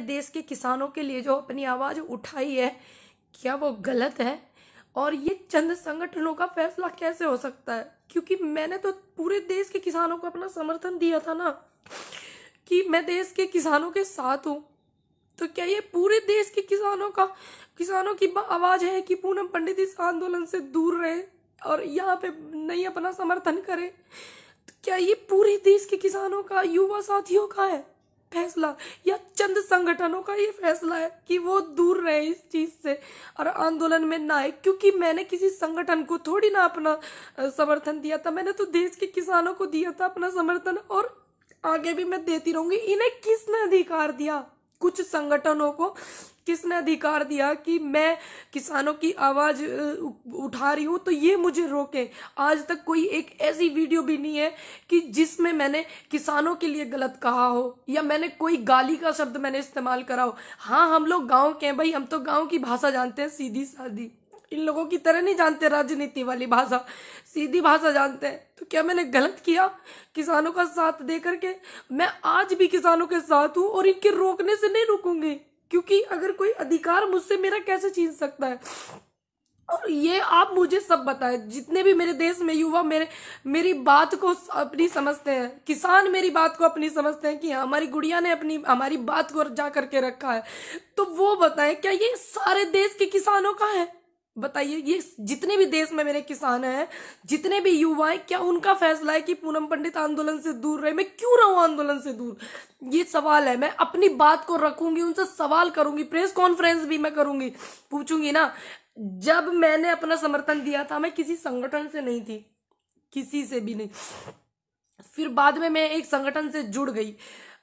देश के किसानों के लिए जो अपनी आवाज उठाई है, क्या वो गलत है? और ये चंद संगठनों का फैसला कैसे हो सकता है? क्योंकि मैंने तो पूरे देश के किसानों को अपना समर्थन दिया था ना, कि मैं देश के किसानों के साथ हूँ। तो क्या ये पूरे देश के किसानों की आवाज है कि पूनम पंडित इस आंदोलन से दूर रहे और यहाँ पे नहीं अपना समर्थन करे? तो क्या ये पूरे देश के किसानों का, युवा साथियों का है फैसला, या चंद संगठनों का ये फैसला है कि वो दूर रहे इस चीज से और आंदोलन में ना आए? क्योंकि मैंने किसी संगठन को थोड़ी ना अपना समर्थन दिया था, मैंने तो देश के किसानों को दिया था अपना समर्थन, और आगे भी मैं देती रहूंगी। इन्हें किसने अधिकार दिया, कुछ संगठनों को किसने अधिकार दिया कि मैं किसानों की आवाज उठा रही हूं तो ये मुझे रोके? आज तक कोई एक ऐसी वीडियो भी नहीं है कि जिसमें मैंने किसानों के लिए गलत कहा हो या मैंने कोई गाली का शब्द मैंने इस्तेमाल करा हो। हाँ, हम लोग गांव के हैं भाई, हम तो गांव की भाषा जानते हैं, सीधी सादी। इन लोगों की तरह नहीं जानते राजनीति वाली भाषा, सीधी भाषा जानते हैं। तो क्या मैंने गलत किया किसानों का साथ दे करके? मैं आज भी किसानों के साथ हूं और इनके रोकने से नहीं रुकूंगी, क्योंकि अगर कोई अधिकार मुझसे मेरा कैसे छीन सकता है? और ये आप मुझे सब बताएं, जितने भी मेरे देश में युवा मेरी बात को अपनी समझते हैं, किसान मेरी बात को अपनी समझते हैं कि हमारी गुड़िया ने हमारी बात को जा करके रखा है, तो वो बताएं क्या ये सारे देश के किसानों का है? बताइए, ये जितने भी देश में मेरे किसान हैं, जितने भी युवा हैं, क्या उनका फैसला है कि पूनम पंडित आंदोलन से दूर रहे? मैं क्यों रहूं आंदोलन से दूर? ये सवाल है। मैं अपनी बात को रखूंगी, उनसे सवाल करूंगी, प्रेस कॉन्फ्रेंस भी मैं करूंगी, पूछूंगी ना। जब मैंने अपना समर्थन दिया था, मैं किसी संगठन से नहीं थी, किसी से भी नहीं। फिर बाद में मैं एक संगठन से जुड़ गई।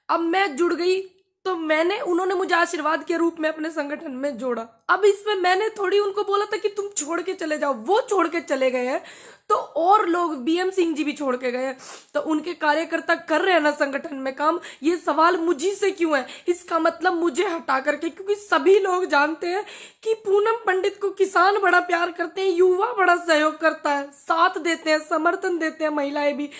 अब मैं जुड़ गई तो उन्होंने मुझे आशीर्वाद के रूप में अपने संगठन में जोड़ा। अब इसमें मैंने थोड़ी उनको बोला था कि तुम छोड़ के चले जाओ, वो छोड़ के चले गए हैं, तो और लोग, बीएम सिंह जी भी छोड़ के गए हैं, तो उनके कार्यकर्ता कर रहे हैं ना संगठन में काम। ये सवाल मुझी से क्यों है? इसका मतलब मुझे हटा करके, क्योंकि सभी लोग जानते हैं कि पूनम पंडित को किसान बड़ा प्यार करते हैं, युवा बड़ा सहयोग करता है, साथ देते हैं, समर्थन देते हैं, महिलाएं भी।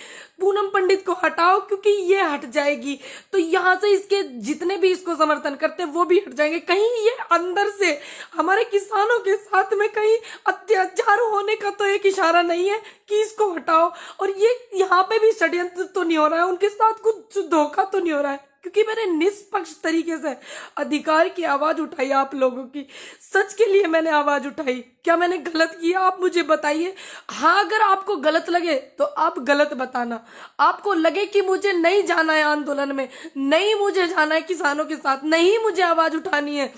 पूनम पंडित को हटाओ, क्योंकि ये हट जाएगी तो यहाँ से इसके जितने भी इसको समर्थन करते हैं वो भी हट जाएंगे। कहीं ये अंदर से हमारे किसानों के साथ में कहीं अत्याचार होने का तो एक इशारा नहीं है कि इसको हटाओ? और ये यहाँ पे भी षड्यंत्र तो नहीं हो रहा है, उनके साथ कुछ धोखा तो नहीं हो रहा है? क्योंकि मैंने निष्पक्ष तरीके से अधिकार की आवाज उठाई, आप लोगों की सच के लिए मैंने आवाज उठाई। क्या मैंने गलत किया? आप मुझे बताइए। हाँ, अगर आपको गलत लगे तो आप गलत बताना। आपको लगे कि मुझे नहीं जाना है आंदोलन में, नहीं मुझे जाना है किसानों के साथ, नहीं मुझे आवाज उठानी है,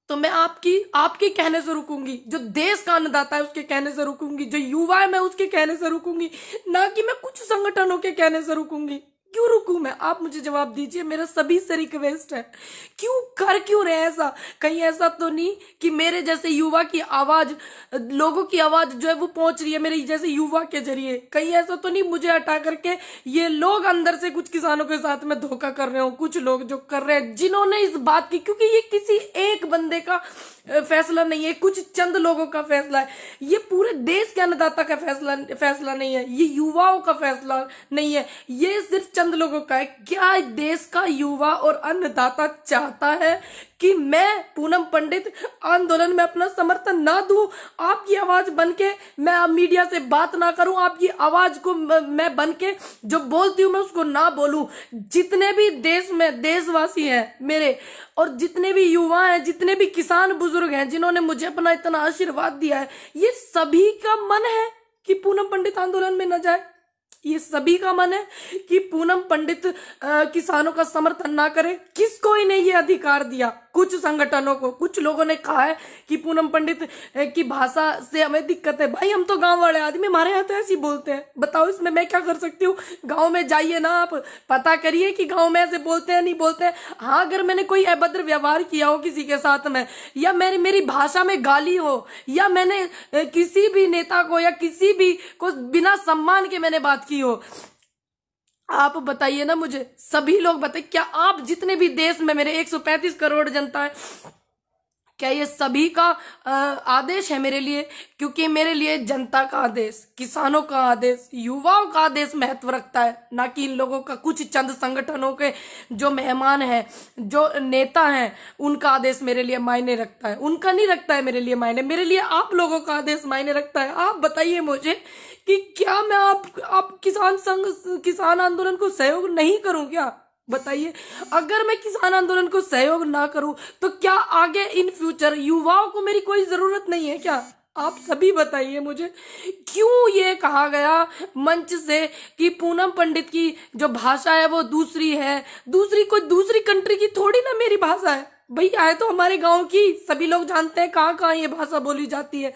तो मैं आपके कहने से रुकूंगी। जो देश का अन्नदाता है उसके कहने से रुकूंगी, जो युवा है मैं उसके कहने से रुकूंगी, ना कि मैं कुछ संगठनों के कहने से रुकूंगी। क्यों रुकूं मैं? आप मुझे जवाब दीजिए। मेरा सभी से रिक्वेस्ट है, क्यों रहे ऐसा? कहीं ऐसा तो नहीं कि मेरे जैसे युवा की आवाज, लोगों की आवाज जो है वो पहुंच रही है मेरे जैसे युवा के जरिए? कहीं ऐसा तो नहीं मुझे हटा करके ये लोग अंदर से कुछ किसानों के साथ में धोखा कर रहे हो? कुछ लोग जो कर रहे हैं, जिन्होंने इस बात की, क्योंकि ये किसी एक बंदे का फैसला नहीं है, कुछ चंद लोगों का फैसला है, ये पूरे देश के अन्नदाता का फैसला नहीं है, ये युवाओं का फैसला नहीं है, ये सिर्फ चंद लोगों का है। क्या देश का युवा और अन्नदाता चाहता है कि मैं पूनम पंडित आंदोलन में अपना समर्थन ना दूं? आपकी आवाज बनके मैं मीडिया से बात ना करूं, आपकी आवाज को मैं बनके जो बोलती हूं मैं उसको ना बोलूं? जितने भी देश में देशवासी हैं मेरे, और जितने भी युवा हैं, जितने भी किसान बुजुर्ग हैं जिन्होंने मुझे अपना इतना आशीर्वाद दिया है, ये सभी का मन है कि पूनम पंडित आंदोलन में न जाए। ये सभी का मन है कि पूनम पंडित किसानों का समर्थन ना करे। किसको इन्हें ये अधिकार दिया? कुछ संगठनों को। कुछ लोगों ने कहा है कि पूनम पंडित की भाषा से हमें दिक्कत है। भाई, हम तो गांव वाले आदमी, हमारे यहाँ तो ऐसे ही बोलते हैं। बताओ इसमें मैं क्या कर सकती हूँ? गांव में जाइए ना, आप पता करिए कि गांव में ऐसे बोलते हैं नहीं बोलते हैं। हाँ, अगर मैंने कोई अभद्र व्यवहार किया हो किसी के साथ में, या मेरी भाषा में गाली हो, या मैंने किसी भी नेता को या किसी भी को बिना सम्मान के मैंने बात की हो, आप बताइए ना मुझे। सभी लोग बताइए, क्या आप जितने भी देश में मेरे 135 करोड़ जनता है, क्या ये सभी का आदेश है मेरे लिए? क्योंकि मेरे लिए जनता का आदेश, किसानों का आदेश, युवाओं का आदेश महत्व रखता है, ना कि इन लोगों का कुछ चंद संगठनों के जो मेहमान हैं, जो नेता हैं, उनका आदेश मेरे लिए मायने रखता है। उनका नहीं रखता है मेरे लिए मायने, मेरे लिए आप लोगों का आदेश मायने रखता है। आप बताइए मुझे कि क्या मैं आप किसान आंदोलन को सहयोग नहीं करूं क्या? बताइए, अगर मैं किसान आंदोलन को सहयोग ना करूं तो क्या आगे इन फ्यूचर युवाओं को मेरी कोई जरूरत नहीं है क्या? आप सभी बताइए मुझे, क्यों ये कहा गया मंच से कि पूनम पंडित की जो भाषा है वो दूसरी है, कोई दूसरी कंट्री की थोड़ी ना मेरी भाषा है। भैया है तो हमारे गांव की, सभी लोग जानते हैं कहाँ कहाँ ये भाषा बोली जाती है।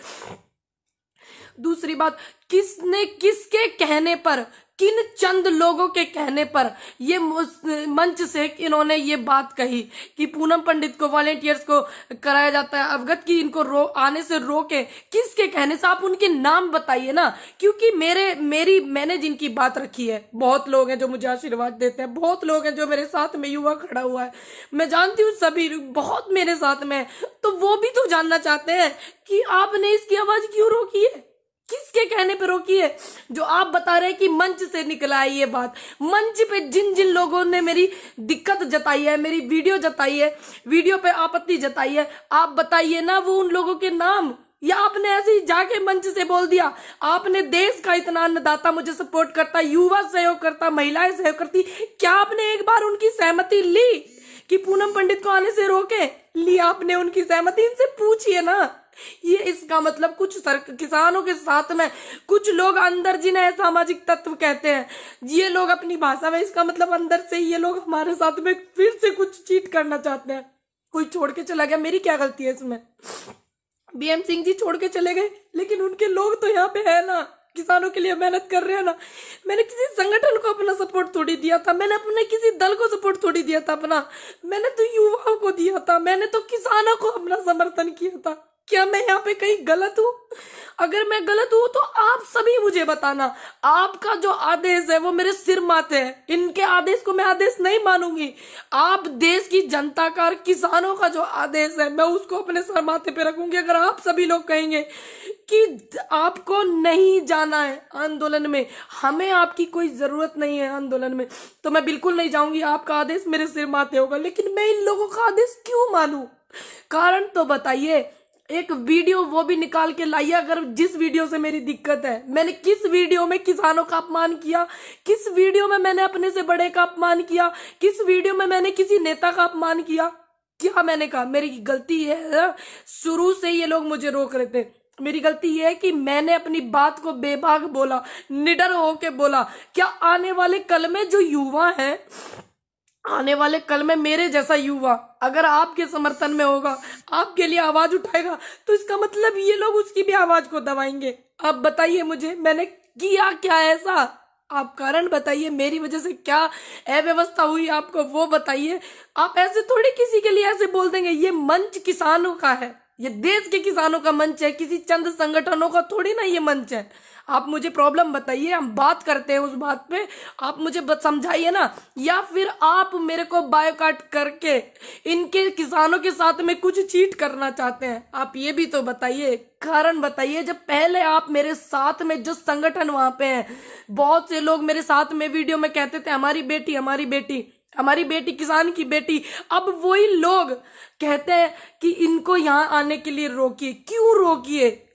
दूसरी बात, किसने किसके कहने पर, किन चंद लोगों के कहने पर ये मंच से इन्होंने ये बात कही कि पूनम पंडित को, वॉलेंटियर्स को कराया जाता है अवगत की इनको आने से रोके? किसके कहने से? आप उनके नाम बताइए ना, क्योंकि मैंने जिनकी बात रखी है, बहुत लोग हैं जो मुझे आशीर्वाद देते हैं, बहुत लोग हैं जो मेरे साथ में, युवा खड़ा हुआ है, मैं जानती हूँ सभी बहुत मेरे साथ में, तो वो भी तो जानना चाहते हैं कि आपने इसकी आवाज क्यों रोकी है, किसके कहने पे रोकी है? जो आप बता रहे हैं कि मंच से निकला है ये बात, मंच पे जिन जिन लोगों ने मेरी दिक्कत जताई है, मेरी वीडियो जताई है, वीडियो पे आपत्ति जताई है, आप बताइए ना वो उन लोगों के नाम, या आपने ऐसे ही जाके मंच से बोल दिया? आपने देश का इतना अन्नदाता मुझे सपोर्ट करता, युवा सहयोग करता, महिलाएं सहयोग करती, क्या आपने एक बार उनकी सहमति ली कि पूनम पंडित को आने से रोके? लिया आपने उनकी सहमति? इनसे पूछिए ना। ये इसका मतलब कुछ किसानों के साथ में कुछ लोग अंदर, जिन्हें सामाजिक तत्व कहते हैं, ये लोग अपनी भाषा में, इसका मतलब अंदर से ये लोग हमारे साथ में फिर से कुछ चीट करना चाहते हैं। कोई छोड़ के चला गया, मेरी क्या गलती है इसमें? बीएम सिंह जी छोड़ के चले गए, लेकिन उनके लोग तो यहाँ पे है ना, किसानों के लिए मेहनत कर रहे हैं ना। मैंने किसी संगठन को अपना सपोर्ट थोड़ी दिया था, मैंने अपने किसी दल को सपोर्ट थोड़ी दिया था अपना, मैंने तो युवाओं को दिया था, मैंने तो किसानों को अपना समर्थन किया था। क्या मैं यहाँ पे कहीं गलत हूँ? अगर मैं गलत हूँ तो आप सभी मुझे बताना। आपका जो आदेश है वो मेरे सिर माथे है, इनके आदेश को मैं आदेश नहीं मानूंगी। आप देश की जनता का और किसानों का जो आदेश है मैं उसको अपने सर माथे पे रखूंगी। अगर आप सभी लोग कहेंगे कि आपको नहीं जाना है आंदोलन में, हमें आपकी कोई जरूरत नहीं है आंदोलन में, तो मैं बिल्कुल नहीं जाऊंगी। आपका आदेश मेरे सिर माथे होगा, लेकिन मैं इन लोगों का आदेश क्यों मानूं? कारण तो बताइए। एक वीडियो वो भी निकाल के लाइए, अगर जिस वीडियो से मेरी दिक्कत है, मैंने किस वीडियो में किसानों का अपमान किया, किस वीडियो में मैंने अपने से बड़े का अपमान किया, किस वीडियो में मैंने किसी नेता का अपमान किया? क्या मैंने कहा? मेरी गलती है, शुरू से ये लोग मुझे रोक रहे थे। मेरी गलती ये है कि मैंने अपनी बात को बेबाक बोला, निडर होके बोला। क्या आने वाले कल में जो युवा है, आने वाले कल में मेरे जैसा युवा अगर आपके समर्थन में होगा, आपके लिए आवाज उठाएगा, तो इसका मतलब ये लोग उसकी भी आवाज को दबाएंगे। आप बताइए मुझे, मैंने किया क्या ऐसा? आप कारण बताइए, मेरी वजह से क्या अव्यवस्था हुई आपको वो बताइए। आप ऐसे थोड़ी किसी के लिए ऐसे बोल देंगे। ये मंच किसानों का है, ये देश के किसानों का मंच है, किसी चंद संगठनों का थोड़ी ना ये मंच है। आप मुझे प्रॉब्लम बताइए, हम बात करते हैं उस बात पे, आप मुझे समझाइए ना। या फिर आप मेरे को बायोकाट करके इनके किसानों के साथ में कुछ चीट करना चाहते हैं? आप ये भी तो बताइए, कारण बताइए। जब पहले आप मेरे साथ में जो संगठन वहां पे हैं, बहुत से लोग मेरे साथ में वीडियो में कहते थे हमारी बेटी, हमारी बेटी, हमारी बेटी, किसान की बेटी, अब वही लोग कहते हैं कि इनको यहाँ आने के लिए रोकिए। क्यों रोकिए?